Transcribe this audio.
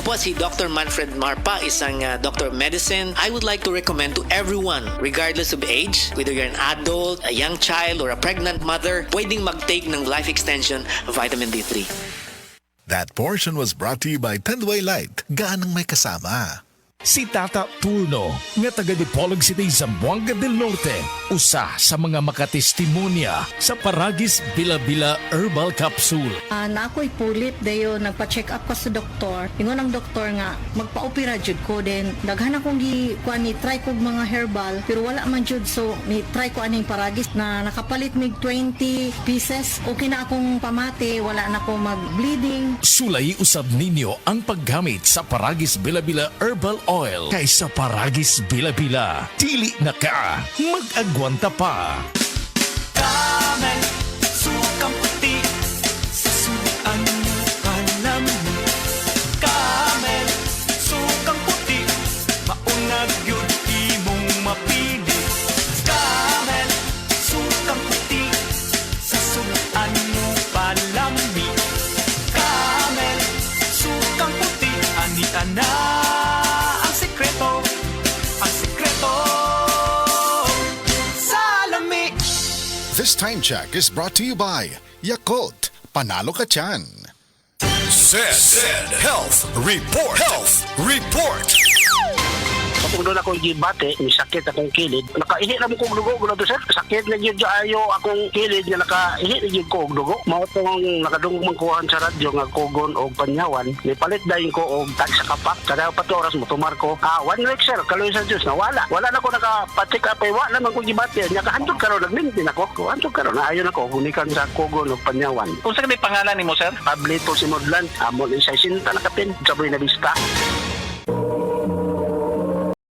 Ako po si Dr. Manfred Marpa, isang Doctor of Medicine. I would like to recommend to everyone, regardless of age, whether you're an adult, a young child, or a pregnant mother, pwedeng mag-take ng Life Extension Vitamin D3. That portion was brought to you by Tendway Light. Gaanang may kasama. Si Tata Turno, nga taga Dipolog City, Zamboanga del Norte, usa sa mga makatestimonya sa Paragis Bila-Bila Herbal Capsule. Na ako'y pulit dayo, nagpa-check up ko sa doktor. Ingon ang doktor nga, magpa-opera jud ko din. Daghan akong try ko mga herbal, pero wala man jud, so ni try ko aning Paragis na nakapalit mig 20 pieces. Okay na akong pamati, wala na akong mag-bleeding. Sulay usab ninyo ang paggamit sa Paragis Bila-Bila Herbal Oil kaysa Paragis Bila-Bila. Dili na ka, mag-agwanta pa. Camel, sukang puti, sa sulian mo palamig. Camel, sukang puti, maunag yun imong mapili. Camel, sukang puti, sa sulian mo palamig. Camel, sukang puti, ani-ana. This time check is brought to you by Yakult. Panalo ka tiyan. Said Health Report. Health Report. Kapag doon akong gibate, may sakit akong kilid. Nakaihi na mo kong dugo, gula to sir. Sakit na yun ayo akong kilid nga nakaihi na yun ko og dugo. Mao tong nakadungog man kuhan sa radyo nga kugon o panyawan. May palit dahin ko og tag sa kapak. Kada 4 oras mo tumar ko. 1 week sir, kaloy sa Diyos na wala. Wala na ko nakapatik up ay wala man kong gibate. Nya kahantod karon nagmintin ako. Kahantod karon na ayon ako gunikan sa kugon o panyawan. Kung saan may pangalan ni mo sir? Pablito si Modlan. Amon isa sinta nakapin. Saboy na bista.